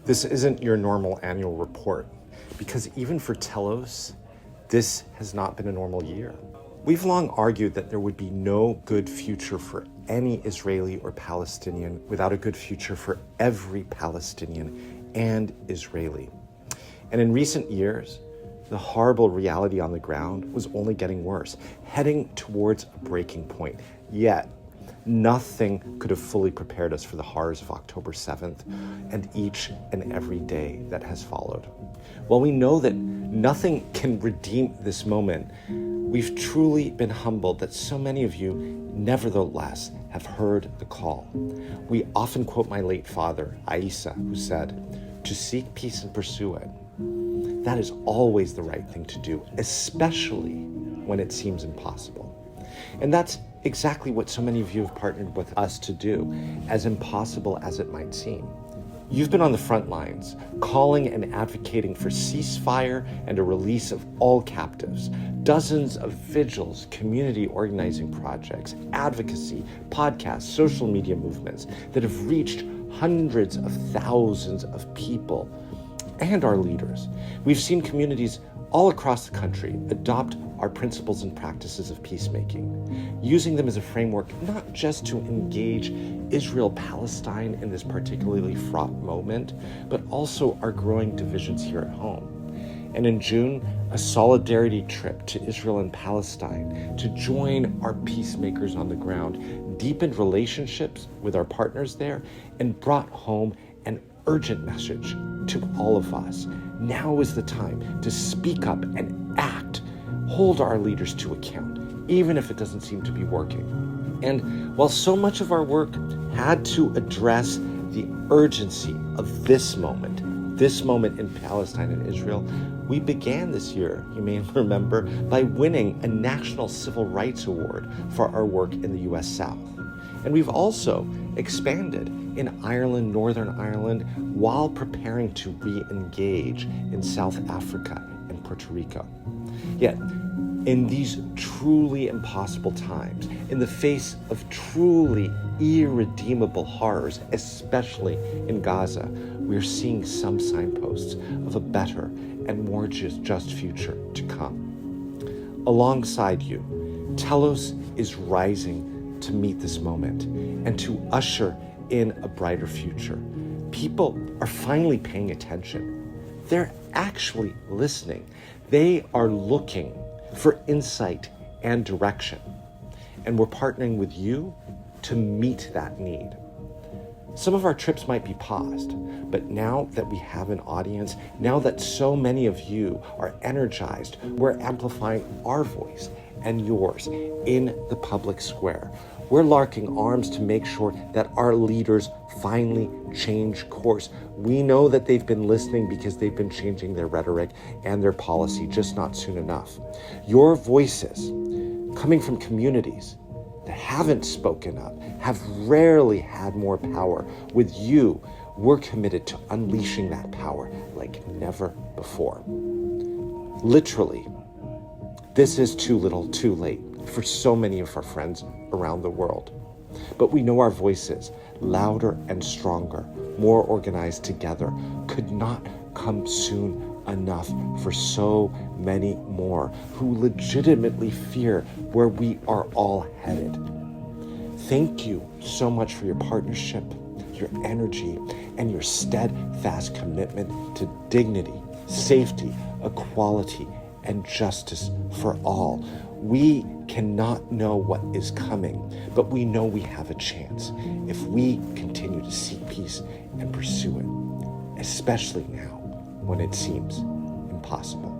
This isn't your normal annual report, because even for Telos, this has not been a normal year. We've long argued that there would be no good future for any Israeli or Palestinian without a good future for every Palestinian and Israeli. And in recent years, the horrible reality on the ground was only getting worse, heading towards a breaking point. Yet, nothing could have fully prepared us for the horrors of October 7th and each and every day that has followed. While we know that nothing can redeem this moment, we've truly been humbled that so many of you, nevertheless, have heard the call. We often quote my late father, Aisa, who said, "To seek peace and pursue it." That is always the right thing to do, especially when it seems impossible. And that's exactly what so many of you have partnered with us to do, as impossible as it might seem. You've been on the front lines, calling and advocating for ceasefire and a release of all captives. Dozens of vigils, community organizing projects, advocacy, podcasts, social media movements that have reached hundreds of thousands of people and our leaders. We've seen communities all across the country adopt our principles and practices of peacemaking, using them as a framework not just to engage Israel-Palestine in this particularly fraught moment, but also our growing divisions here at home. And in June, a solidarity trip to Israel and Palestine to join our peacemakers on the ground deepened relationships with our partners there and brought home an urgent message to all of us. Now is the time to speak up and act. Hold our leaders to account, even if it doesn't seem to be working. And while so much of our work had to address the urgency of this moment in Palestine and Israel, we began this year, you may remember, by winning a National Civil Rights Award for our work in the U.S. South. And we've also expanded in Ireland, Northern Ireland, while preparing to re-engage in South Africa and Puerto Rico. Yet, in these truly impossible times, in the face of truly irredeemable horrors, especially in Gaza, we're seeing some signposts of a better and more just future to come. Alongside you, Telos is rising to meet this moment and to usher in a brighter future. People are finally paying attention. They're actually listening. They are looking for insight and direction. And we're partnering with you to meet that need. Some of our trips might be paused, but now that we have an audience, now that so many of you are energized, we're amplifying our voice and yours in the public square. We're locking arms to make sure that our leaders finally change course. We know that they've been listening because they've been changing their rhetoric and their policy, just not soon enough. Your voices, coming from communities that haven't spoken up, have rarely had more power. With you, we're committed to unleashing that power like never before. Literally, this is too little, too late for so many of our friends around the world. But we know our voices, louder and stronger, more organized together, could not come soon enough for so many more who legitimately fear where we are all headed. Thank you so much for your partnership, your energy, and your steadfast commitment to dignity, safety, equality, and justice for all. We cannot know what is coming, but we know we have a chance if we continue to seek peace and pursue it, especially now when it seems impossible.